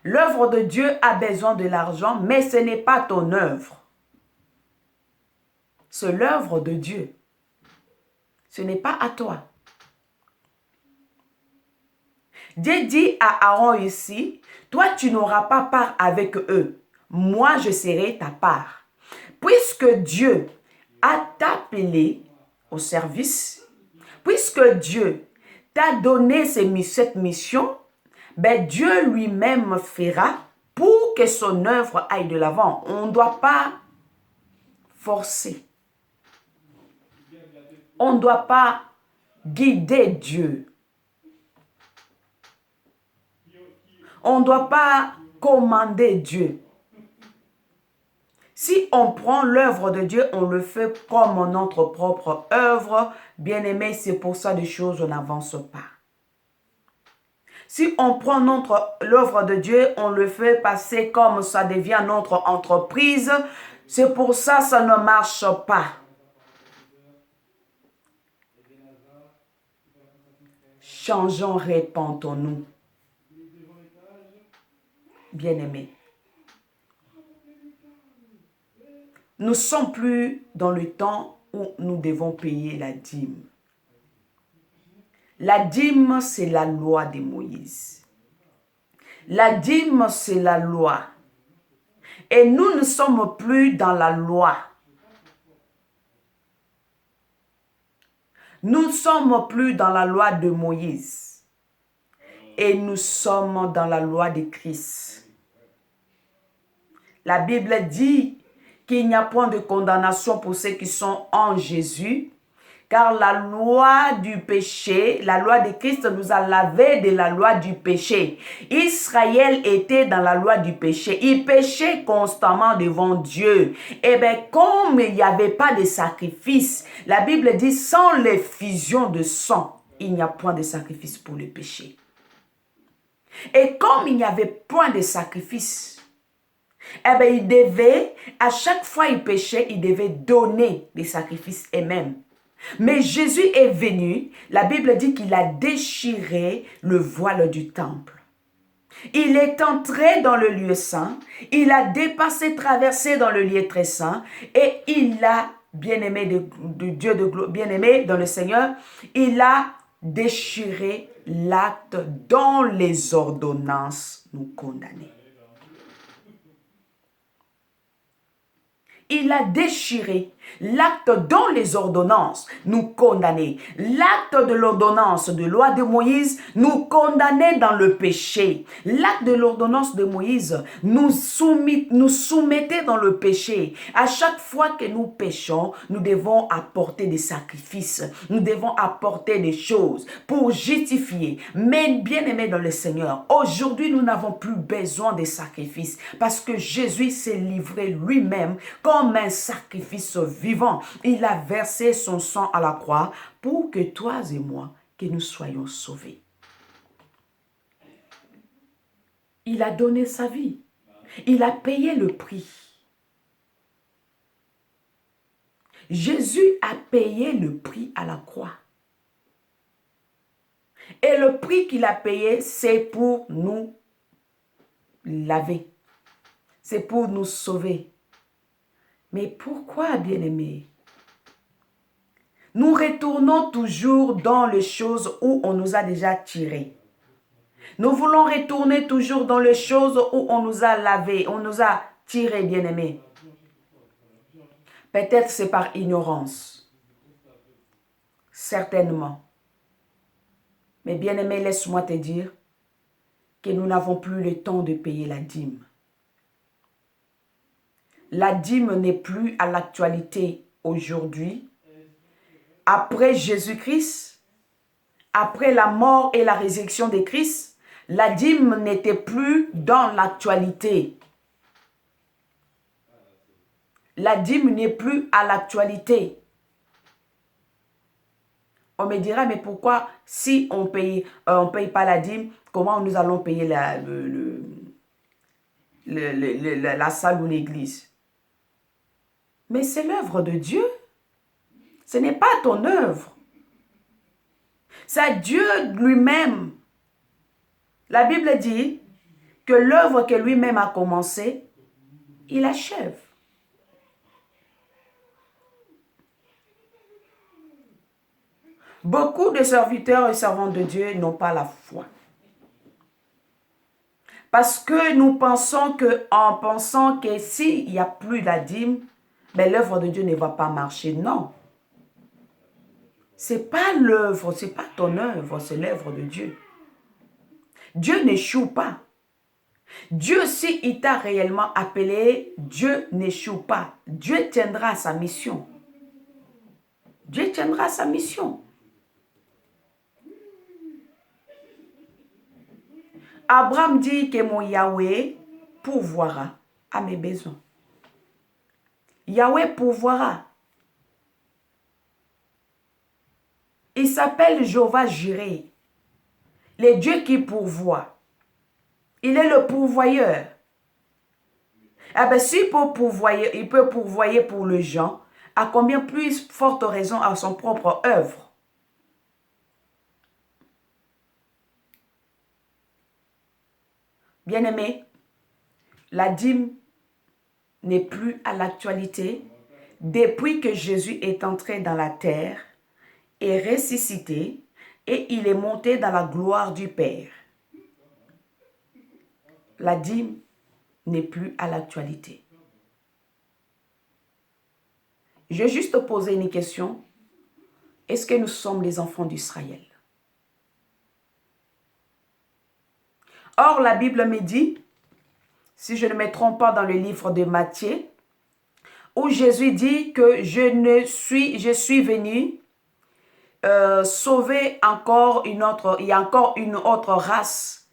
L'œuvre de Dieu a besoin de l'argent, mais ce n'est pas ton œuvre. C'est l'œuvre de Dieu. Ce n'est pas à toi. Dieu dit à Aaron ici, toi tu n'auras pas part avec eux. Moi je serai ta part. Puisque Dieu a t'appelé au service, puisque Dieu t'a donné cette mission, ben Dieu lui-même fera pour que son œuvre aille de l'avant. On ne doit pas forcer. On ne doit pas guider Dieu. On ne doit pas commander Dieu. Si on prend l'œuvre de Dieu, on le fait comme notre propre œuvre. Bien-aimé, c'est pour ça des choses n'avancent pas. Si on prend l'œuvre de Dieu, on le fait passer comme ça devient notre entreprise. C'est pour ça que ça ne marche pas. Changeons, répentons-nous. Bien-aimés. Nous ne sommes plus dans le temps où nous devons payer la dîme. La dîme, c'est la loi de Moïse. La dîme, c'est la loi. Et nous ne sommes plus dans la loi. Nous ne sommes plus dans la loi de Moïse. Et nous sommes dans la loi de Christ. La Bible dit qu'il n'y a point de condamnation pour ceux qui sont en Jésus, car la loi du péché, la loi de Christ nous a lavé de la loi du péché. Israël était dans la loi du péché. Il péchait constamment devant Dieu. Et bien, comme il n'y avait pas de sacrifice, la Bible dit, sans l'effusion de sang, il n'y a point de sacrifice pour le péché. Et comme il n'y avait point de sacrifice, eh bien, il devait, à chaque fois il péchait, il devait donner des sacrifices et même. Mais Jésus est venu, la Bible dit qu'il a déchiré le voile du temple. Il est entré dans le lieu saint, il a dépassé, traversé dans le lieu très saint et il a, bien-aimé de Dieu, bien-aimé dans le Seigneur, il a déchiré l'acte dont les ordonnances nous condamnaient. Il a déchiré l'acte dont les ordonnances nous condamnaient. L'acte de l'ordonnance de loi de Moïse nous condamnait dans le péché. L'acte de l'ordonnance de Moïse nous soumettait dans le péché. À chaque fois que nous péchons, nous devons apporter des sacrifices. Nous devons apporter des choses pour justifier. Mais bien aimé dans le Seigneur, aujourd'hui nous n'avons plus besoin de sacrifices parce que Jésus s'est livré lui-même comme un sacrifice vivant. Il a versé son sang à la croix pour que toi et moi, que nous soyons sauvés. Il a donné sa vie. Il a payé le prix. Jésus a payé le prix à la croix. Et le prix qu'il a payé, c'est pour nous laver. C'est pour nous sauver. Mais pourquoi, bien-aimés? Nous retournons toujours dans les choses où on nous a déjà tirés. Nous voulons retourner toujours dans les choses où on nous a lavé, on nous a tirés, bien-aimés. Peut-être c'est par ignorance. Certainement. Mais bien-aimé, laisse-moi te dire que nous n'avons plus le temps de payer la dîme. La dîme n'est plus à l'actualité aujourd'hui. Après Jésus-Christ, après la mort et la résurrection de Christ, la dîme n'était plus dans l'actualité. La dîme n'est plus à l'actualité. On me dira, mais pourquoi si on paye pas la dîme, comment nous allons payer la salle ou l'église? Mais c'est l'œuvre de Dieu. Ce n'est pas ton œuvre. C'est Dieu lui-même. La Bible dit que l'œuvre que lui-même a commencée, il achève. Beaucoup de serviteurs et servantes de Dieu n'ont pas la foi. Parce que nous pensons que s'il n'y a plus la dîme, ben, l'œuvre de Dieu ne va pas marcher. Non. Ce n'est pas l'œuvre, ce n'est pas ton œuvre, c'est l'œuvre de Dieu. Dieu n'échoue pas. Dieu, s'il t'a réellement appelé, Dieu n'échoue pas. Dieu tiendra à sa mission. Dieu tiendra à sa mission. Abraham dit que mon Yahweh pourvoira à mes besoins. Yahweh pourvoira. Il s'appelle Jéhovah Jireh, le Dieu qui pourvoit. Il est le pourvoyeur. Eh bien, s'il peut pourvoyer, il peut pourvoyer pour les gens, à combien plus forte raison à son propre œuvre. Bien-aimé, la dîme n'est plus à l'actualité depuis que Jésus est entré dans la terre, est ressuscité et il est monté dans la gloire du Père. La dîme n'est plus à l'actualité. Je vais juste poser une question. Est-ce que nous sommes les enfants d'Israël? Or, la Bible me dit, si je ne me trompe pas dans le livre de Matthieu, où Jésus dit que je suis venu sauver il y a encore une autre race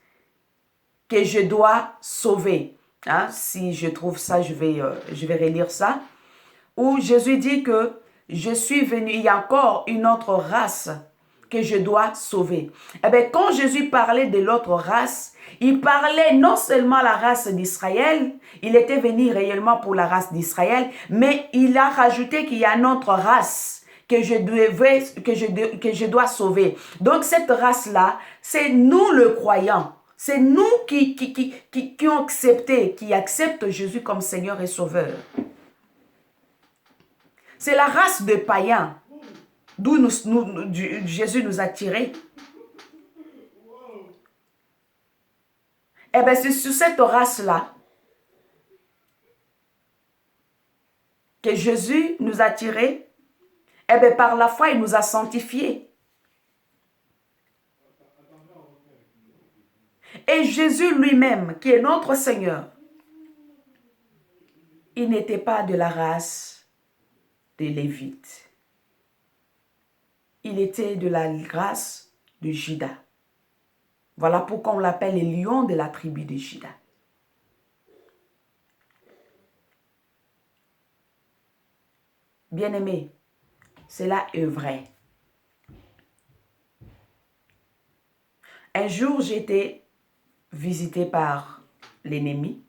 que je dois sauver. Hein? Si je trouve ça, je vais relire ça. Où Jésus dit que je suis venu, il y a encore une autre race que je dois sauver. Eh bien, quand Jésus parlait de l'autre race, il parlait non seulement la race d'Israël, il était venu réellement pour la race d'Israël, mais il a rajouté qu'il y a une autre race que je dois sauver. Donc cette race-là, c'est nous le croyant. C'est nous qui ont accepté, qui acceptent Jésus comme Seigneur et Sauveur. C'est la race de païens d'où Jésus nous a tirés. Eh bien, c'est sur cette race-là que Jésus nous a tirés. Eh bien, par la foi, il nous a sanctifiés. Et Jésus lui-même, qui est notre Seigneur, il n'était pas de la race des Lévites. Il était de la race de Juda. Voilà pourquoi on l'appelle le lion de la tribu de Juda. Bien-aimé, cela est vrai. Un jour, j'ai été visité par l'ennemi.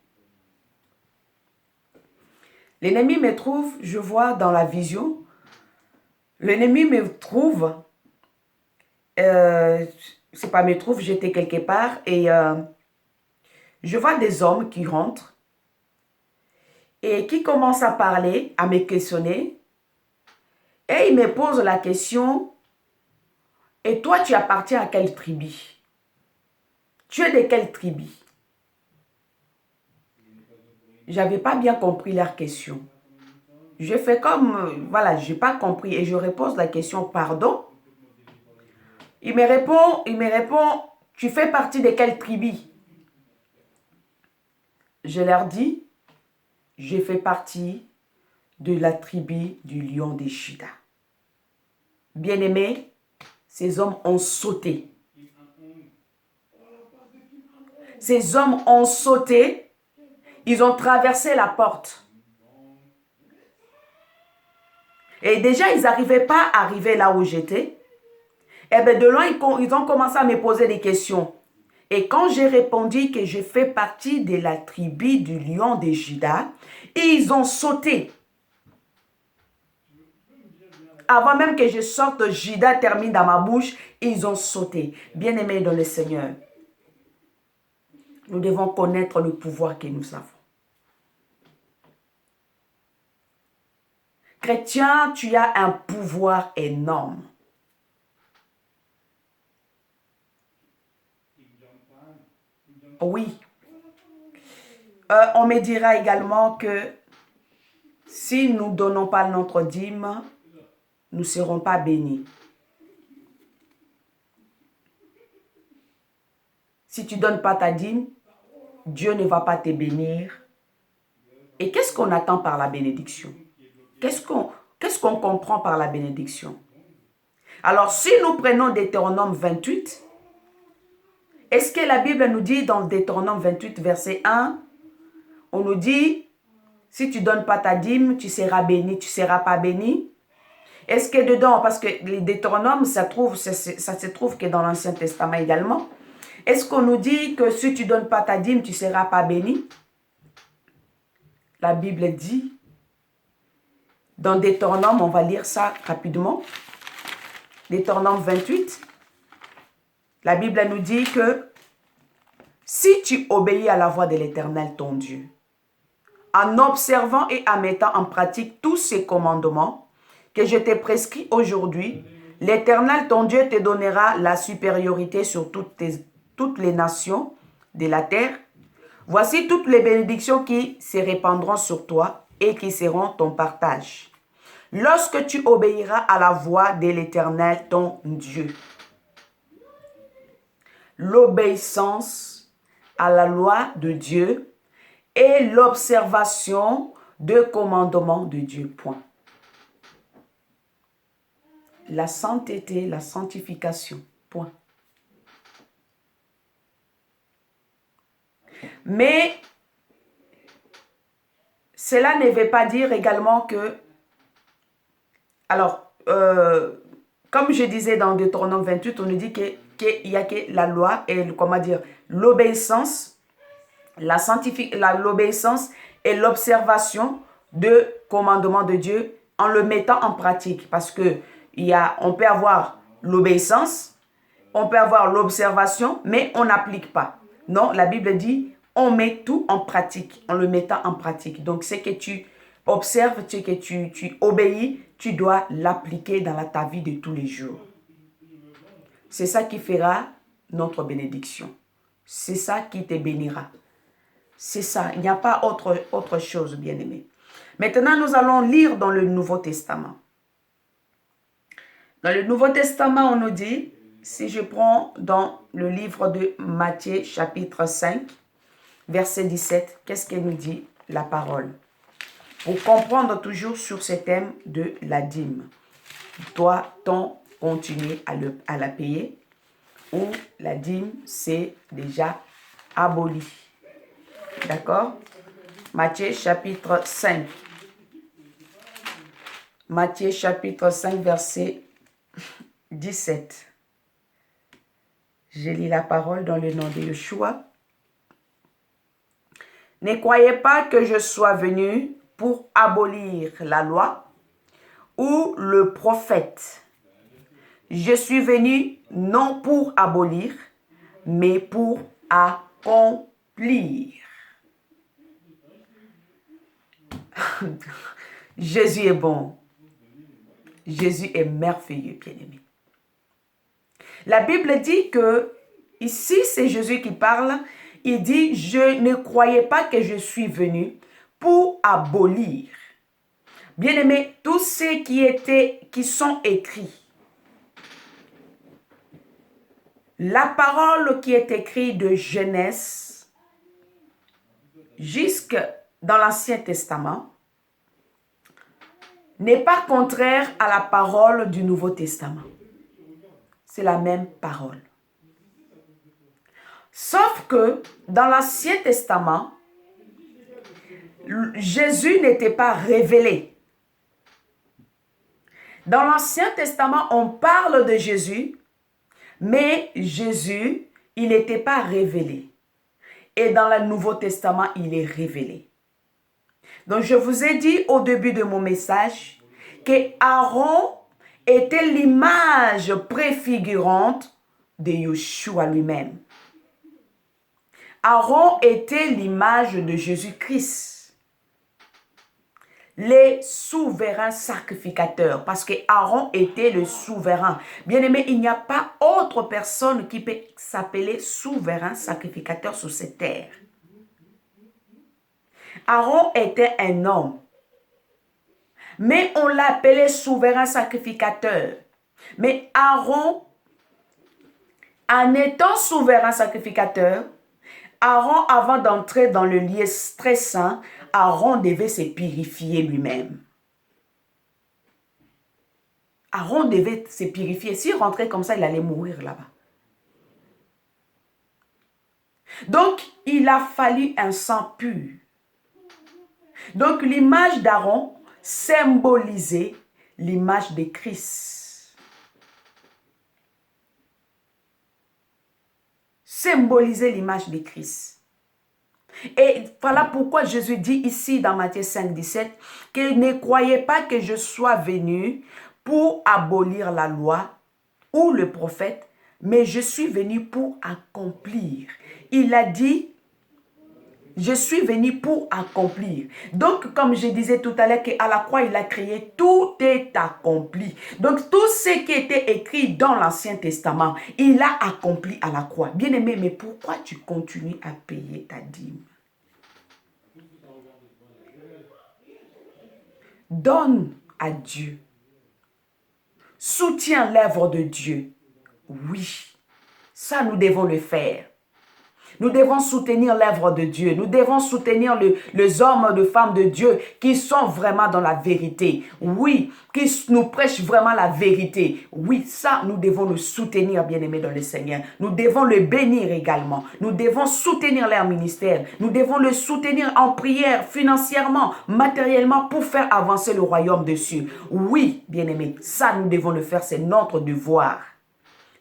L'ennemi me trouve, je vois dans la vision, l'ennemi me trouve, c'est pas me trouve, j'étais quelque part et je vois des hommes qui rentrent et qui commencent à parler, à me questionner et ils me posent la question, et toi tu appartiens à quelle tribu? Tu es de quelle tribu? J'avais pas bien compris leur question. Je fais comme, voilà, j'ai pas compris et je repose la question, pardon. Il me répond, tu fais partie de quelle tribu? Je leur dis, je fais partie de la tribu du lion de Juda. Bien-aimés, ces hommes ont sauté. Ces hommes ont sauté, ils ont traversé la porte. Et déjà, ils n'arrivaient pas à arriver là où j'étais. Et bien de loin, ils ont commencé à me poser des questions. Et quand j'ai répondu que je fais partie de la tribu du lion de Juda, ils ont sauté. Avant même que je sorte, Juda termine dans ma bouche, ils ont sauté. Bien-aimés dans le Seigneur. Nous devons connaître le pouvoir que nous avons. Chrétien, tu as un pouvoir énorme. Oui. On me dira également que si nous ne donnons pas notre dîme, nous ne serons pas bénis. Si tu ne donnes pas ta dîme, Dieu ne va pas te bénir. Et qu'est-ce qu'on attend par la bénédiction? Qu'est-ce qu'on comprend par la bénédiction? Alors, si nous prenons Deutéronome 28, est-ce que la Bible nous dit dans Deutéronome 28, verset 1, on nous dit, si tu ne donnes pas ta dîme, tu seras béni, tu ne seras pas béni? Est-ce que dedans, parce que les Deutéronomes, ça se trouve que dans l'Ancien Testament également, est-ce qu'on nous dit que si tu ne donnes pas ta dîme, tu ne seras pas béni? La Bible dit, dans Deutéronome, on va lire ça rapidement, Deutéronome 28, la Bible nous dit que si tu obéis à la voix de l'Éternel, ton Dieu, en observant et en mettant en pratique tous ces commandements que je t'ai prescrits aujourd'hui, l'Éternel, ton Dieu, te donnera la supériorité sur toutes les nations de la terre. Voici toutes les bénédictions qui se répandront sur toi et qui seront ton partage. Lorsque tu obéiras à la voix de l'Éternel, ton Dieu. L'obéissance à la loi de Dieu et l'observation de commandements de Dieu. Point. La sainteté, la sanctification. Point. Mais cela ne veut pas dire également que... Alors, comme je disais dans Deutéronome 28, on nous dit qu'il y a que la loi et l'obéissance, l'obéissance et l'observation de commandements de Dieu en le mettant en pratique. Parce que on peut avoir l'obéissance, on peut avoir l'observation, mais on n'applique pas. Non, la Bible dit, on met tout en pratique, en le mettant en pratique. Donc, c'est que tu observes, c'est que tu obéis, tu dois l'appliquer dans ta vie de tous les jours. C'est ça qui fera notre bénédiction. C'est ça qui te bénira. C'est ça, il n'y a pas autre chose, bien-aimé. Maintenant, nous allons lire dans le Nouveau Testament. Dans le Nouveau Testament, on nous dit, si je prends dans le livre de Matthieu, chapitre 5, verset 17, qu'est-ce qu'elle nous dit, la parole? Pour comprendre toujours sur ce thème de la dîme, doit-on continuer à la payer ou la dîme, c'est déjà aboli? D'accord? Matthieu chapitre 5. Matthieu chapitre 5, verset 17. Je lis la parole dans le nom de Yeshua. Ne croyez pas que je sois venu pour abolir la loi ou le prophète. Je suis venu non pour abolir, mais pour accomplir. Jésus est bon. Jésus est merveilleux, bien-aimé. La Bible dit que, ici c'est Jésus qui parle, il dit, je ne croyais pas que je suis venu pour abolir. Bien-aimé, tous ceux qui sont écrits, la parole qui est écrite de Genèse jusque dans l'Ancien Testament n'est pas contraire à la parole du Nouveau Testament. C'est la même parole. Sauf que dans l'Ancien Testament, Jésus n'était pas révélé. Dans l'Ancien Testament, on parle de Jésus, mais Jésus, il n'était pas révélé. Et dans le Nouveau Testament, il est révélé. Donc, je vous ai dit au début de mon message que Aaron était l'image préfigurante de Yeshua lui-même. Aaron était l'image de Jésus-Christ, les souverains sacrificateurs, parce que Aaron était le souverain. Bien-aimé, il n'y a pas autre personne qui peut s'appeler souverain sacrificateur sur cette terre. Aaron était un homme, mais on l'appelait souverain sacrificateur. Mais Aaron, en étant souverain sacrificateur, Aaron, avant d'entrer dans le lieu très saint, Aaron devait se purifier lui-même. Aaron devait se purifier. S'il rentrait comme ça, il allait mourir là-bas. Donc, il a fallu un sang pur. Donc, l'image d'Aaron symbolisait l'image de Christ. Symbolisait l'image de Christ. Et voilà pourquoi Jésus dit ici dans Matthieu 5, 17, que ne croyez pas que je sois venu pour abolir la loi ou le prophète, mais je suis venu pour accomplir. Il a dit, je suis venu pour accomplir. Donc, comme je disais tout à l'heure, qu'à la croix, il a créé, tout est accompli. Donc, tout ce qui était écrit dans l'Ancien Testament, il a accompli à la croix. Bien-aimé, mais pourquoi tu continues à payer ta dîme? Donne à Dieu. Soutiens l'œuvre de Dieu. Oui, ça nous devons le faire. Nous devons soutenir l'œuvre de Dieu. Nous devons soutenir les hommes et les femmes de Dieu qui sont vraiment dans la vérité. Oui, qui nous prêchent vraiment la vérité. Oui, ça, nous devons le soutenir, bien-aimés dans le Seigneur. Nous devons le bénir également. Nous devons soutenir leur ministère. Nous devons le soutenir en prière, financièrement, matériellement, pour faire avancer le royaume des cieux. Oui, bien-aimés, ça, nous devons le faire. C'est notre devoir.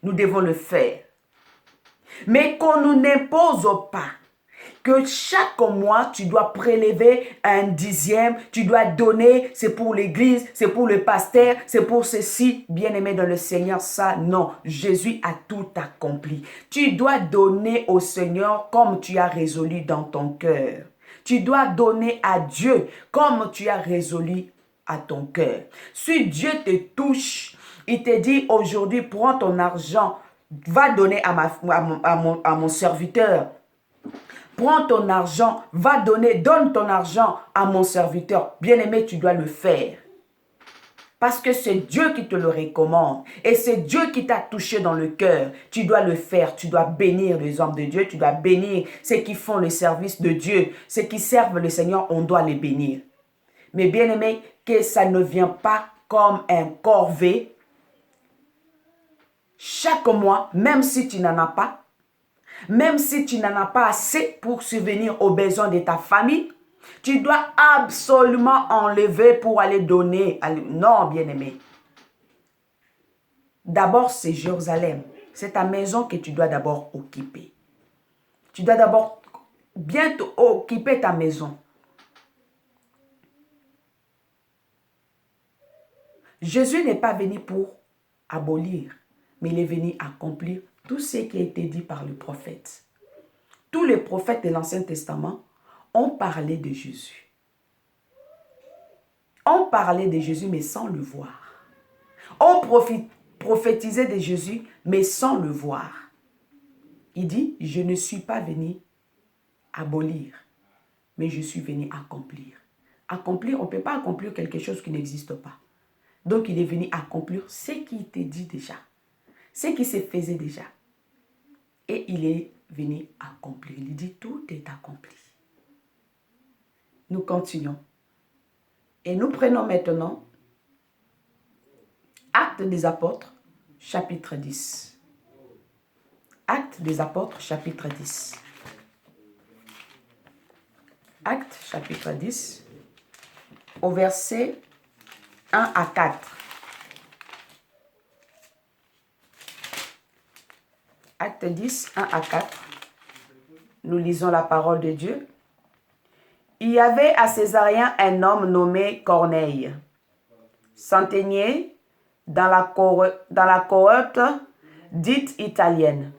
Nous devons le faire. Mais qu'on ne nous impose pas que chaque mois, tu dois prélever un dixième, tu dois donner, c'est pour l'église, c'est pour le pasteur, c'est pour ceci. Bien-aimé dans le Seigneur, ça, non. Jésus a tout accompli. Tu dois donner au Seigneur comme tu as résolu dans ton cœur. Tu dois donner à Dieu comme tu as résolu à ton cœur. Si Dieu te touche, il te dit aujourd'hui, prends ton argent, va donner à mon serviteur. Prends ton argent, va donner, donne ton argent à mon serviteur. Bien-aimé, tu dois le faire. Parce que c'est Dieu qui te le recommande. Et c'est Dieu qui t'a touché dans le cœur. Tu dois le faire. Tu dois bénir les hommes de Dieu. Tu dois bénir ceux qui font le service de Dieu. Ceux qui servent le Seigneur, on doit les bénir. Mais bien-aimé, que ça ne vient pas comme un corvée. Chaque mois, même si tu n'en as pas, même si tu n'en as pas assez pour subvenir aux besoins de ta famille, tu dois absolument enlever pour aller donner. Non, bien-aimé. D'abord, c'est Jérusalem. C'est ta maison que tu dois d'abord occuper. Tu dois d'abord bien occuper ta maison. Jésus n'est pas venu pour abolir, mais il est venu accomplir tout ce qui a été dit par le prophète. Tous les prophètes de l'Ancien Testament ont parlé de Jésus. On parlait de Jésus, mais sans le voir. On prophétisait de Jésus, mais sans le voir. Il dit, je ne suis pas venu abolir, mais je suis venu accomplir. Accomplir, on ne peut pas accomplir quelque chose qui n'existe pas. Donc, il est venu accomplir ce qui était dit déjà, ce qui se faisait déjà. Et il est venu accomplir. Il dit, tout est accompli. Nous continuons. Et nous prenons maintenant Actes des Apôtres, chapitre 10. Actes des Apôtres, chapitre 10. Actes, chapitre 10, au verset 1 à 4. Acte 10, 1 à 4. Nous lisons la parole de Dieu. Il y avait à Césarien un homme nommé Corneille, centenier dans la cohorte dite italienne.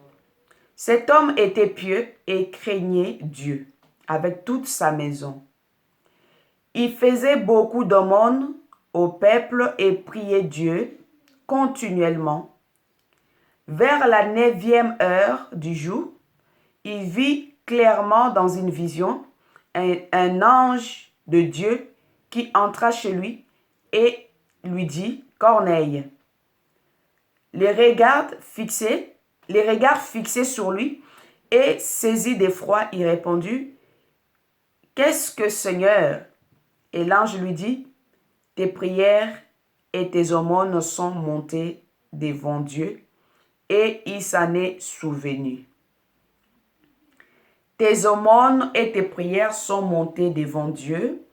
Cet homme était pieux et craignait Dieu avec toute sa maison. Il faisait beaucoup d'aumônes au peuple et priait Dieu continuellement. Vers la 9e heure du jour, il vit clairement dans une vision un ange de Dieu qui entra chez lui et lui dit, « Corneille ». Les regards fixés sur lui et saisi d'effroi, il répondit, « Qu'est-ce que Seigneur ?» Et l'ange lui dit, « Tes prières et tes aumônes sont montées devant Dieu et il s'en est souvenu. » Tes aumônes et tes prières sont montées devant Dieu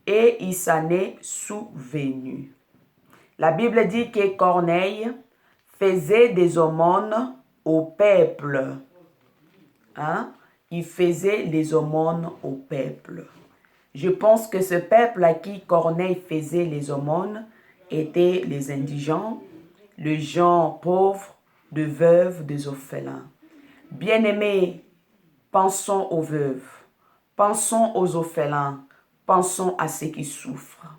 et il s'en est souvenu. La Bible dit que Corneille faisait des aumônes au peuple. Hein? Il faisait les aumônes au peuple. Je pense que ce peuple à qui Corneille faisait les aumônes étaient les indigents, les gens pauvres, des veuves, des orphelins. Bien-aimés, pensons aux veuves, pensons aux orphelins, pensons à ceux qui souffrent.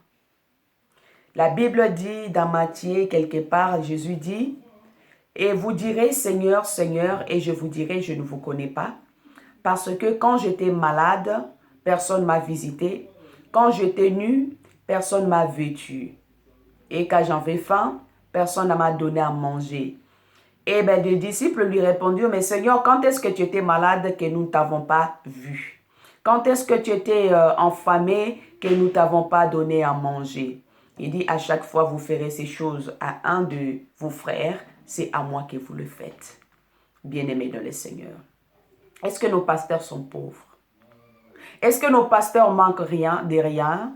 La Bible dit dans Matthieu, quelque part, Jésus dit, « Et vous direz, Seigneur, Seigneur, et je vous dirai, je ne vous connais pas, parce que quand j'étais malade, personne ne m'a visité. Quand j'étais nu, personne ne m'a vêtu. Et quand j'avais faim, personne ne m'a donné à manger. » Et bien, les disciples lui répondirent, « Mais Seigneur, quand est-ce que tu étais malade que nous ne t'avons pas vu? Quand est-ce que tu étais affamé que nous ne t'avons pas donné à manger? » Il dit, « À chaque fois, vous ferez ces choses à un de vos frères, c'est à moi que vous le faites. » Bien-aimés dans le Seigneur. Est-ce que nos pasteurs sont pauvres? Est-ce que nos pasteurs manquent rien de rien?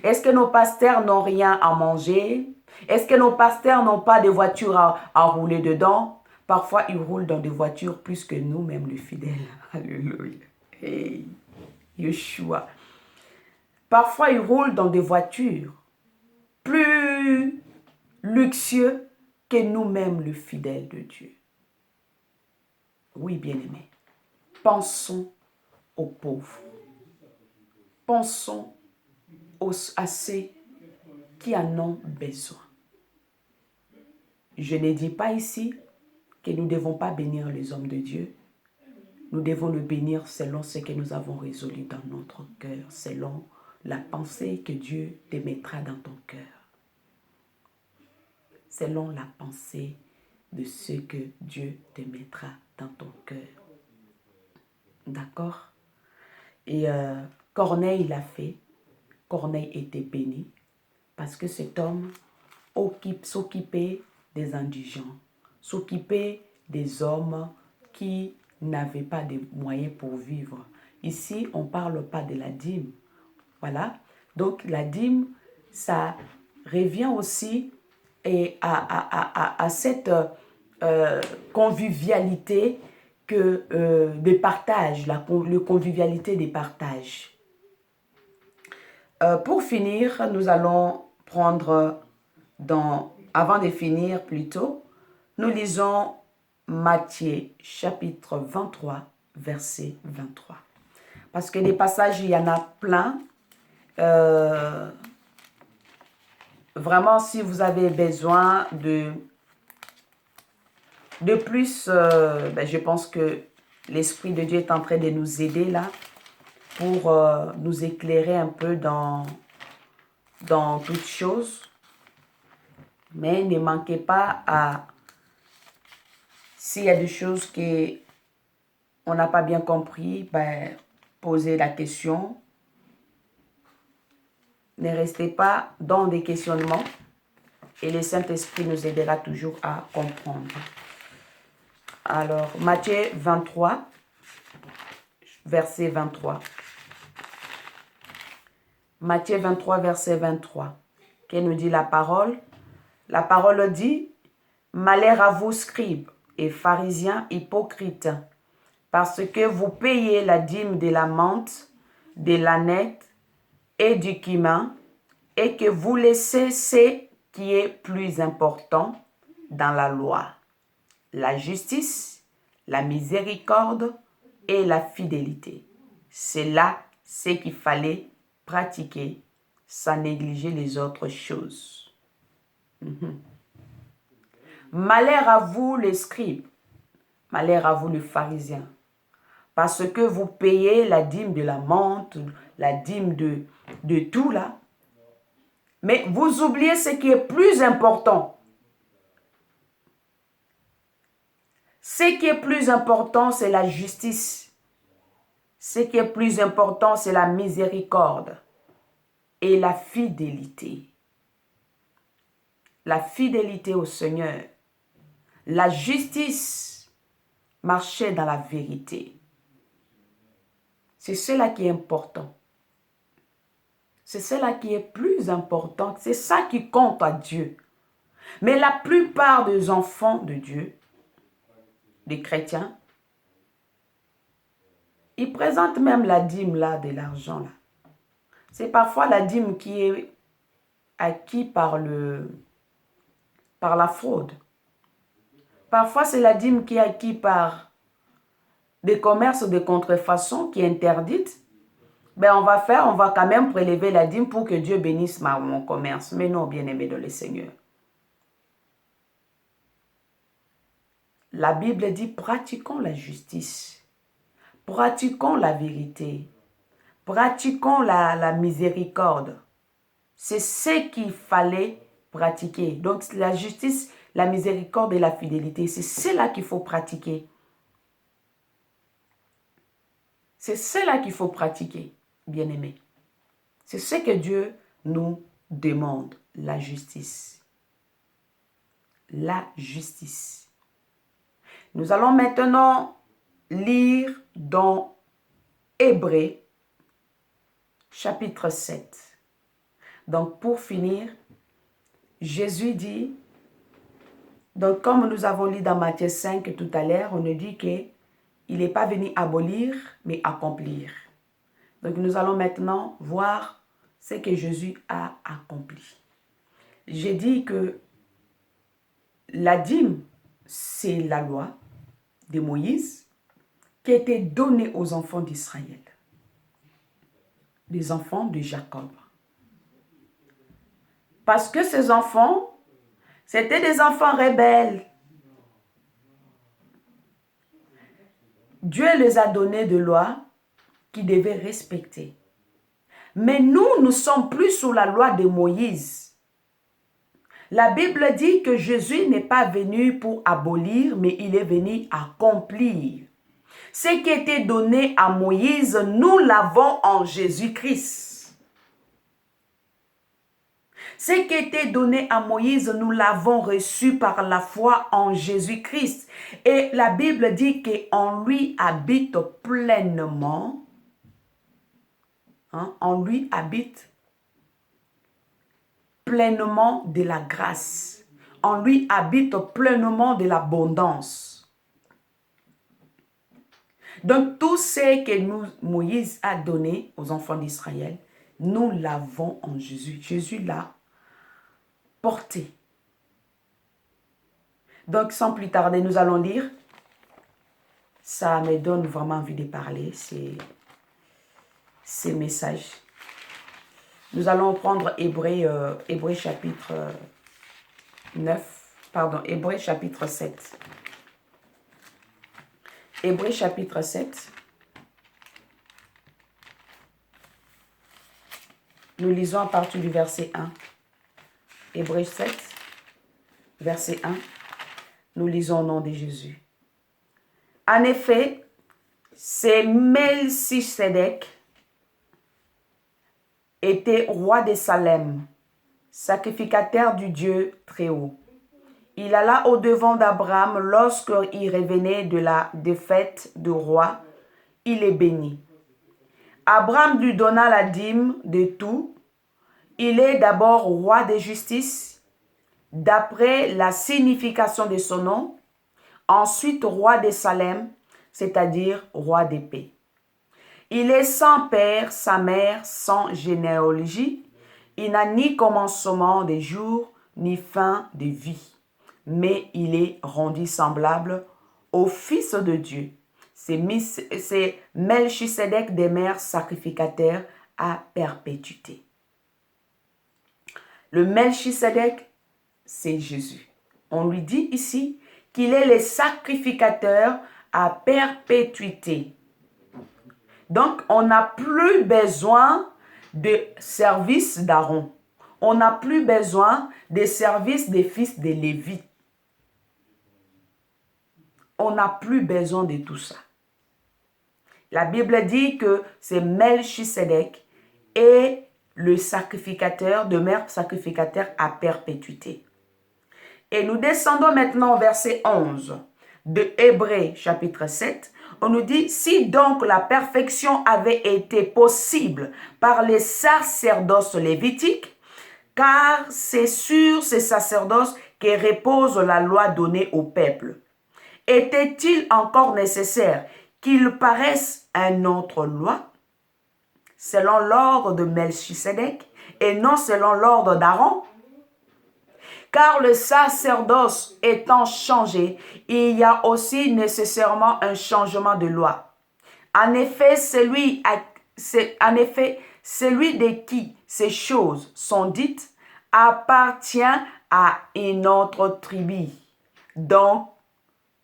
Est-ce que nos pasteurs n'ont rien à manger? Est-ce que nos pasteurs n'ont pas de voitures à rouler dedans? Parfois, ils roulent dans des voitures plus que nous-mêmes, les fidèles. Alléluia. Hey, Yeshua. Parfois, ils roulent dans des voitures plus luxueuses que nous-mêmes, les fidèles de Dieu. Oui, bien-aimés. Pensons aux pauvres. Pensons à ceux qui en ont besoin. Je ne dis pas ici que nous ne devons pas bénir les hommes de Dieu. Nous devons le bénir selon ce que nous avons résolu dans notre cœur, selon la pensée que Dieu te mettra dans ton cœur. Selon la pensée de ce que Dieu te mettra dans ton cœur. D'accord? Et Corneille l'a fait. Corneille était béni parce que cet homme s'occupait des indigents, s'occupait des hommes qui n'avaient pas de moyens pour vivre. Ici, on ne parle pas de la dîme. Voilà. Donc, la dîme, ça revient aussi à cette convivialité des partages, la convivialité des partages. Pour finir, nous allons prendre, avant de finir plutôt, nous lisons Matthieu chapitre 23, verset 23. Parce que les passages, il y en a plein. Vraiment, si vous avez besoin de plus, je pense que l'Esprit de Dieu est en train de nous aider là pour nous éclairer un peu dans toutes choses. Mais ne manquez pas à, s'il y a des choses qu'on n'a pas bien compris, posez la question. Ne restez pas dans des questionnements et le Saint-Esprit nous aidera toujours à comprendre. Alors, Matthieu 23, verset 23. Matthieu 23, verset 23. Qu'est-ce nous dit la parole? La parole dit, « Malheur à vous, scribes et pharisiens hypocrites, parce que vous payez la dîme de la menthe, de l'âneth et du cumin, et que vous laissez ce qui est plus important dans la loi, la justice, la miséricorde et la fidélité. C'est là ce qu'il fallait pratiquer sans négliger les autres choses. Malheur à vous les scribes, malheur à vous les pharisiens, parce que vous payez la dîme de la menthe, la dîme de tout là, mais vous oubliez ce qui est plus important. Ce qui est plus important, c'est la justice. Ce qui est plus important, c'est la miséricorde et la fidélité. La fidélité au Seigneur. La justice, marcher dans la vérité. C'est cela qui est important. C'est cela qui est plus important. C'est ça qui compte à Dieu. Mais la plupart des enfants de Dieu, des chrétiens, ils présentent même la dîme là, de l'argent là. C'est parfois la dîme qui est acquise par la fraude. Parfois c'est la dîme qui est acquise par des commerces de contrefaçon qui est interdite. Ben on va quand même prélever la dîme pour que Dieu bénisse mon commerce. Mais non, bien-aimé dans le Seigneur. La Bible dit, pratiquons la justice, pratiquons la vérité, pratiquons la miséricorde. C'est ce qu'il fallait pratiquer. Donc la justice, la miséricorde et la fidélité, c'est cela qu'il faut pratiquer. C'est cela qu'il faut pratiquer, bien-aimé. C'est ce que Dieu nous demande, la justice. La justice. Nous allons maintenant lire dans Hébreux, chapitre 7. Donc, pour finir, Jésus dit, donc comme nous avons lu dans Matthieu 5 tout à l'heure, on nous dit qu'il n'est pas venu abolir, mais accomplir. Donc, nous allons maintenant voir ce que Jésus a accompli. J'ai dit que la dîme, c'est la loi de Moïse qui a été donnée aux enfants d'Israël, les enfants de Jacob. Parce que ces enfants, c'était des enfants rebelles. Dieu les a donné des lois qu'ils devaient respecter. Mais nous sommes plus sous la loi de Moïse. La Bible dit que Jésus n'est pas venu pour abolir, mais il est venu accomplir. Ce qui était donné à Moïse, nous l'avons en Jésus-Christ. Ce qui était donné à Moïse, nous l'avons reçu par la foi en Jésus-Christ. Et la Bible dit qu'en lui habite pleinement, en lui habite pleinement de la grâce. En lui habite pleinement de l'abondance. Donc tout ce que Moïse a donné aux enfants d'Israël, nous l'avons en Jésus. Jésus l'a porté. Donc sans plus tarder, nous allons lire. Ça me donne vraiment envie de parler, ces messages. Nous allons prendre Hébreux chapitre 7. Hébreux chapitre 7. Nous lisons à partir du verset 1. Hébreux 7, verset 1. Nous lisons au nom de Jésus. En effet, c'est Melchisédek était roi de Salem, sacrificateur du Dieu très haut. Il alla au-devant d'Abraham lorsqu'il revenait de la défaite du roi. Il est béni. Abraham lui donna la dîme de tout. Il est d'abord roi de justice, d'après la signification de son nom. Ensuite, roi de Salem, c'est-à-dire roi de paix. Il est sans père, sa mère, sans généalogie. Il n'a ni commencement de jour, ni fin de vie. Mais il est rendu semblable au Fils de Dieu. C'est Melchisedec demeure sacrificateur à perpétuité. Le Melchisedec, c'est Jésus. On lui dit ici qu'il est le sacrificateur à perpétuité. Donc, on n'a plus besoin de service d'Aaron. On n'a plus besoin des services des fils de Lévi. On n'a plus besoin de tout ça. La Bible dit que c'est Melchisedec et le sacrificateur demeure sacrificateur à perpétuité. Et nous descendons maintenant au verset 11 de Hébreux chapitre 7. On nous dit, si donc la perfection avait été possible par les sacerdoces lévitiques, car c'est sur ces sacerdoces que repose la loi donnée au peuple. Était-il encore nécessaire qu'il paraisse une autre loi, selon l'ordre de Melchisedec et non selon l'ordre d'Aaron? Car le sacerdoce étant changé, il y a aussi nécessairement un changement de loi. En effet, celui de qui ces choses sont dites appartient à une autre tribu. Donc,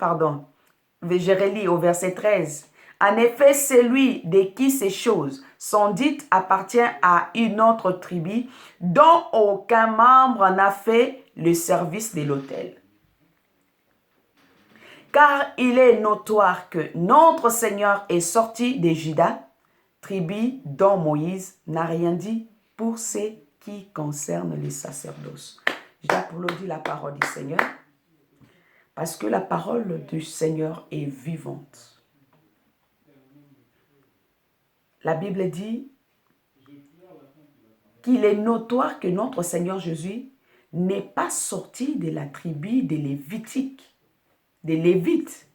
je relis au verset 13. En effet, celui de qui ces choses sont dites appartient à une autre tribu dont aucun membre n'a fait le service de l'autel. Car il est notoire que notre Seigneur est sorti de Juda, tribu dont Moïse n'a rien dit pour ce qui concerne les sacerdoces. J'applaudis la parole du Seigneur parce que la parole du Seigneur est vivante. La Bible dit qu'il est notoire que notre Seigneur Jésus n'est pas sorti de la tribu des Lévitiques, des Lévites.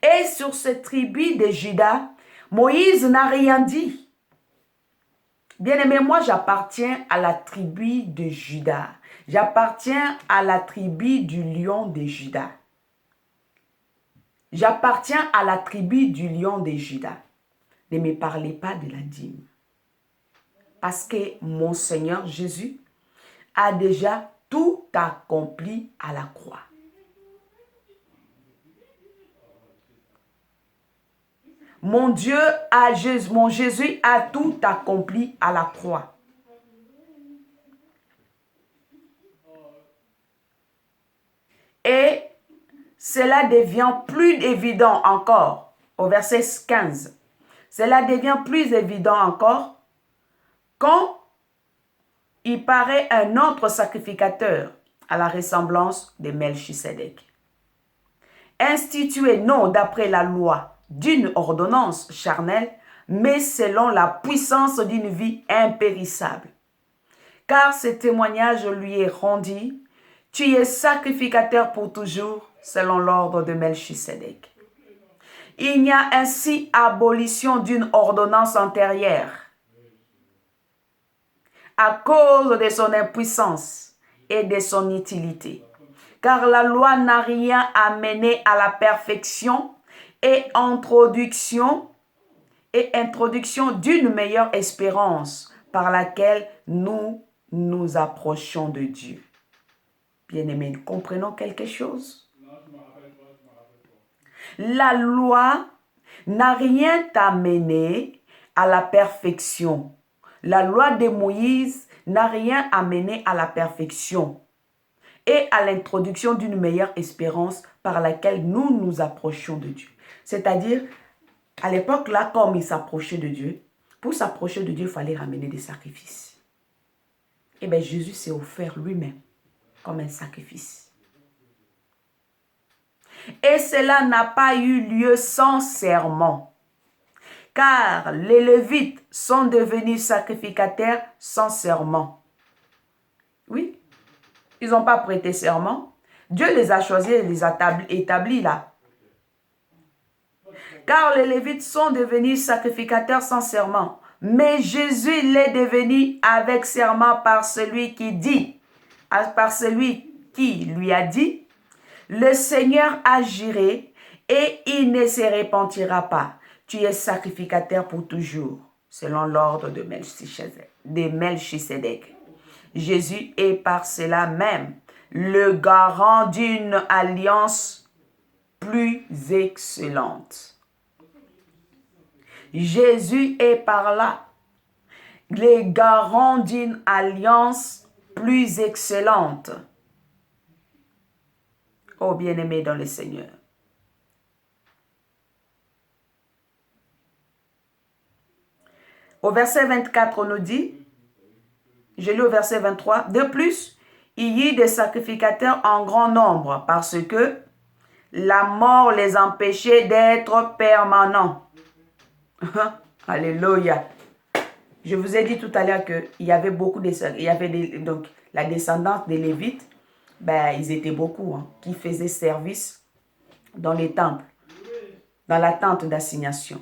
Et sur cette tribu de Juda, Moïse n'a rien dit. Bien-aimé, moi j'appartiens à la tribu de Juda. J'appartiens à la tribu du lion de Juda. J'appartiens à la tribu du lion de Juda. Ne me parlez pas de la dîme. Parce que mon Seigneur Jésus a déjà tout accompli à la croix. Mon Jésus a tout accompli à la croix. Et cela devient plus évident encore au verset 15. Cela devient plus évident encore quand il paraît un autre sacrificateur à la ressemblance de Melchisedec. Institué non d'après la loi d'une ordonnance charnelle, mais selon la puissance d'une vie impérissable. Car ce témoignage lui est rendu, tu es sacrificateur pour toujours, selon l'ordre de Melchisedec. Il n'y a ainsi abolition d'une ordonnance antérieure à cause de son impuissance et de son utilité. Car la loi n'a rien amené à la perfection et introduction d'une meilleure espérance par laquelle nous nous approchons de Dieu. Bien-aimés, nous comprenons quelque chose? La loi n'a rien amené à la perfection. La loi de Moïse n'a rien amené à la perfection et à l'introduction d'une meilleure espérance par laquelle nous nous approchons de Dieu. C'est-à-dire, à l'époque là, comme ils s'approchaient de Dieu, pour s'approcher de Dieu, il fallait ramener des sacrifices. Et bien, Jésus s'est offert lui-même comme un sacrifice. Et cela n'a pas eu lieu sans serment. Car les Lévites sont devenus sacrificateurs sans serment. Oui, ils n'ont pas prêté serment. Dieu les a choisis et les a établis là. Car les Lévites sont devenus sacrificateurs sans serment. Mais Jésus l'est devenu avec serment par celui qui lui a dit, Le Seigneur agirait et il ne se repentira pas. Tu es sacrificateur pour toujours, selon l'ordre de Melchisédek. Jésus est par cela même le garant d'une alliance plus excellente. Jésus est par là le garant d'une alliance plus excellente. Oh bien-aimé dans le Seigneur. Au verset 24, on nous dit, je lis au verset 23, de plus, il y eut des sacrificateurs en grand nombre parce que la mort les empêchait d'être permanents. Alléluia. Je vous ai dit tout à l'heure qu'il y avait beaucoup de... donc, la descendance des Lévites, ils étaient beaucoup qui faisaient service dans les temples, dans la tente d'assignation.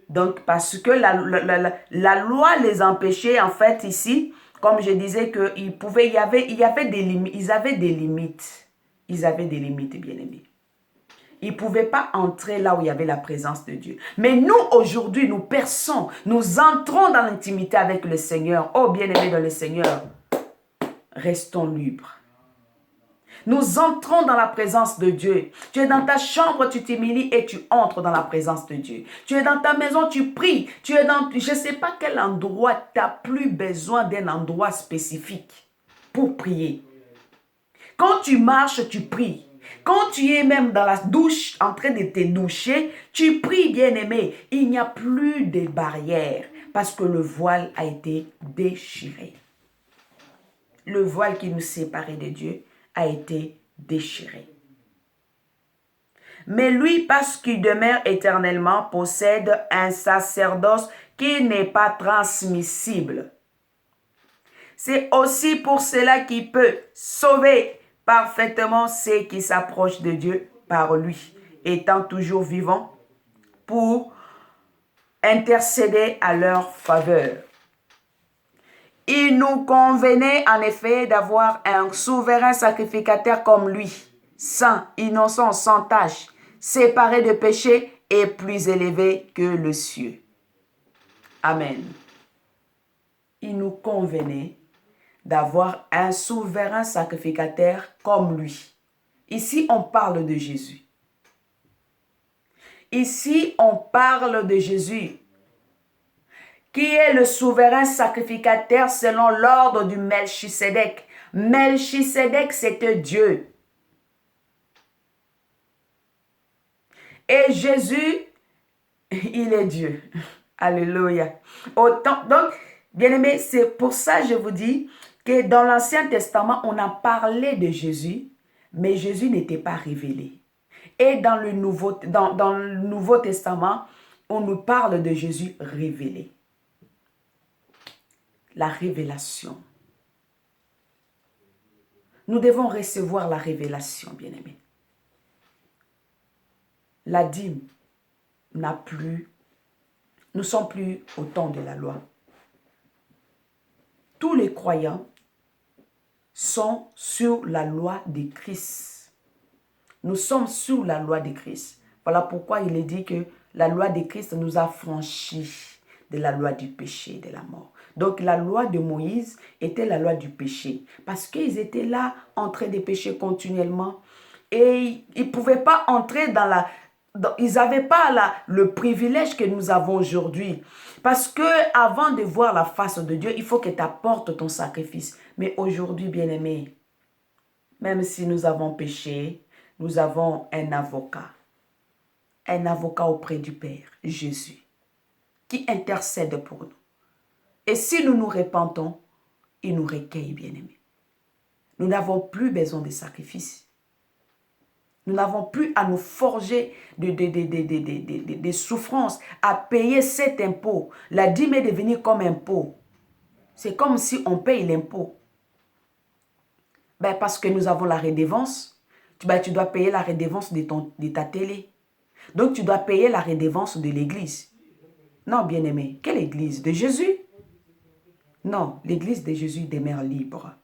Donc, parce que la loi les empêchait, en fait, ici, comme je disais, qu'il y avait des limites. Ils avaient des limites. Ils avaient des limites, bien-aimés. Ils ne pouvaient pas entrer là où il y avait la présence de Dieu. Mais nous, aujourd'hui, nous perçons, nous entrons dans l'intimité avec le Seigneur. Oh, bien-aimés dans le Seigneur, restons libres. Nous entrons dans la présence de Dieu. Tu es dans ta chambre, tu t'humilies et tu entres dans la présence de Dieu. Tu es dans ta maison, tu pries. Tu es dans, je ne sais pas quel endroit, tu n'as plus besoin d'un endroit spécifique pour prier. Quand tu marches, tu pries. Quand tu es même dans la douche, en train de te doucher, tu pries, bien-aimé. Il n'y a plus de barrières parce que le voile a été déchiré. Le voile qui nous séparait de Dieu a été déchiré. Mais lui, parce qu'il demeure éternellement, possède un sacerdoce qui n'est pas transmissible. C'est aussi pour cela qu'il peut sauver parfaitement ceux qui s'approchent de Dieu par lui, étant toujours vivant pour intercéder à leur faveur. Il nous convenait en effet d'avoir un souverain sacrificateur comme lui, saint, innocent, sans tache, séparé de péché et plus élevé que le cieux. Amen. Il nous convenait d'avoir un souverain sacrificateur comme lui. Ici, on parle de Jésus. Ici, on parle de Jésus, qui est le souverain sacrificateur selon l'ordre du Melchisédek. Melchisédek, c'était Dieu. Et Jésus, il est Dieu. Alléluia. Autant, donc, bien-aimés, c'est pour ça que je vous dis que dans l'Ancien Testament, on a parlé de Jésus, mais Jésus n'était pas révélé. Et dans le Nouveau Testament, on nous parle de Jésus révélé. La révélation. Nous devons recevoir la révélation, bien-aimés. La dîme n'a plus, nous ne sommes plus au temps de la loi. Tous les croyants sont sur la loi de Christ. Nous sommes sous la loi de Christ. Voilà pourquoi il est dit que la loi de Christ nous a franchis de la loi du péché et de la mort. Donc la loi de Moïse était la loi du péché. Parce qu'ils étaient là en train de pécher continuellement. Et ils ne pouvaient pas entrer dans la... Ils n'avaient pas le privilège que nous avons aujourd'hui. Parce que avant de voir la face de Dieu, il faut que tu apportes ton sacrifice. Mais aujourd'hui, bien-aimé, même si nous avons péché, nous avons un avocat. Un avocat auprès du Père, Jésus, qui intercède pour nous. Et si nous nous repentons, il nous recueille, bien-aimé. Nous n'avons plus besoin de sacrifices. Nous n'avons plus à nous forger des souffrances, à payer cet impôt. La dîme est devenue comme impôt. C'est comme si on paye l'impôt. Parce que nous avons la redevance. Tu dois payer la redevance de ta télé. Donc tu dois payer la redevance de l'église. Non, bien-aimé, quelle église? De Jésus? Non, l'église de Jésus demeure libre.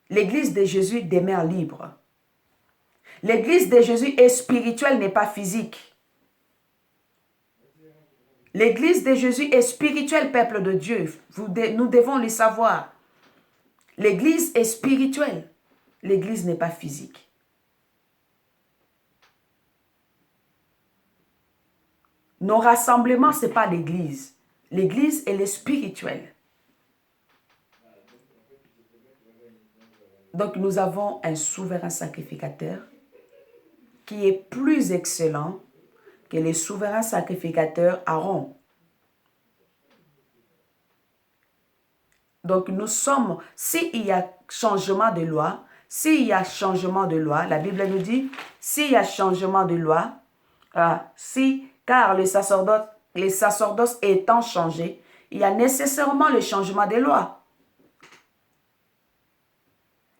L'église de Jésus demeure libre. L'église de Jésus est spirituelle, n'est pas physique. L'église de Jésus est spirituelle, peuple de Dieu. Nous devons le savoir. L'église est spirituelle. L'église n'est pas physique. Nos rassemblements, ce n'est pas l'église. L'église, elle est spirituelle. Donc, nous avons un souverain sacrificateur qui est plus excellent que les souverains sacrificateurs Aaron. Donc, nous sommes, s'il y a changement de loi, la Bible nous dit, s'il y a changement de loi, car les sacerdoces étant changés, il y a nécessairement le changement des lois.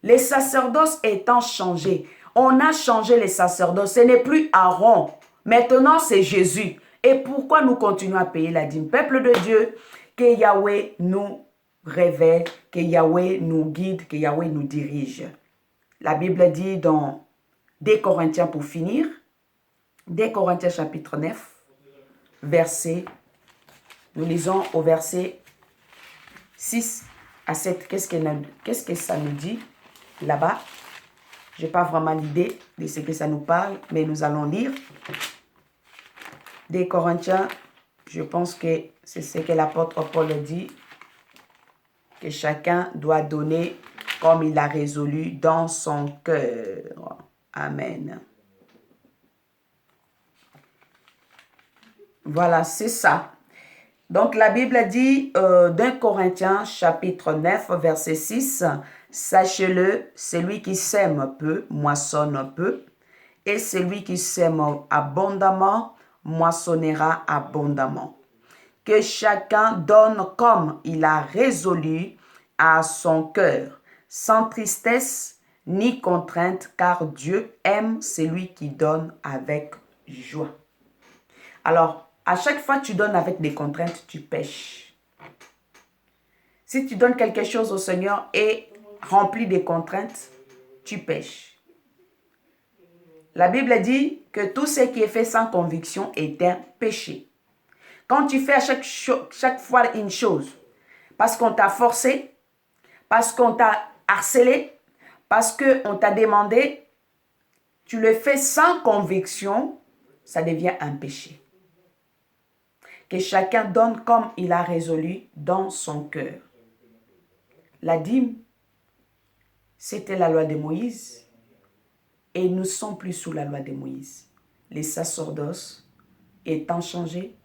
Les sacerdoces étant changés, on a changé les sacerdoces, ce n'est plus Aaron, maintenant c'est Jésus. Et pourquoi nous continuons à payer la dîme? Peuple de Dieu, que Yahweh nous révèle, que Yahweh nous guide, que Yahweh nous dirige. La Bible dit dans 2 Corinthiens pour finir, 2 Corinthiens chapitre 9, nous lisons au verset 6 à 7. Qu'est-ce que ça nous dit là-bas? Je n'ai pas vraiment l'idée de ce que ça nous parle, mais nous allons lire. 2 Corinthiens, je pense que c'est ce que l'apôtre Paul dit, que chacun doit donner comme il a résolu dans son cœur. Amen. Voilà, c'est ça. Donc, la Bible dit, 2 Corinthiens, chapitre 9, verset 6, « Sachez-le, celui qui sème peu, moissonne peu, et celui qui sème abondamment, moissonnera abondamment. Que chacun donne comme il a résolu à son cœur, sans tristesse ni contrainte, car Dieu aime celui qui donne avec joie. » Alors, à chaque fois que tu donnes avec des contraintes, tu pèches. Si tu donnes quelque chose au Seigneur et rempli des contraintes, tu pèches. La Bible dit que tout ce qui est fait sans conviction est un péché. Quand tu fais à chaque fois une chose, parce qu'on t'a forcé, parce qu'on t'a harcelé, parce qu'on t'a demandé, tu le fais sans conviction, ça devient un péché. Que chacun donne comme il a résolu dans son cœur. La dîme, c'était la loi de Moïse et nous ne sommes plus sous la loi de Moïse. Les sacerdoces étant changés,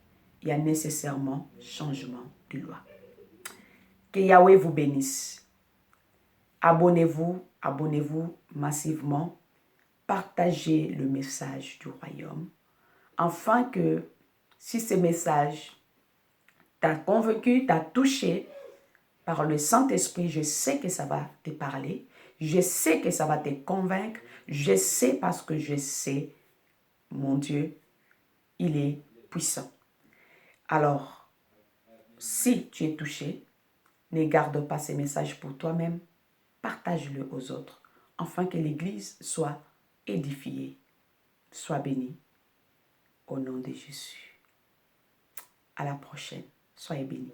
il y a nécessairement changement de loi. Que Yahweh vous bénisse. Abonnez-vous massivement. Partagez le message du royaume afin que si ce message t'a convaincu, t'a touché par le Saint-Esprit, je sais que ça va te parler, je sais que ça va te convaincre, je sais parce que je sais, mon Dieu, il est puissant. Alors, si tu es touché, ne garde pas ces messages pour toi-même, partage-le aux autres, afin que l'Église soit édifiée, soit bénie, au nom de Jésus. À la prochaine. Soyez bénis.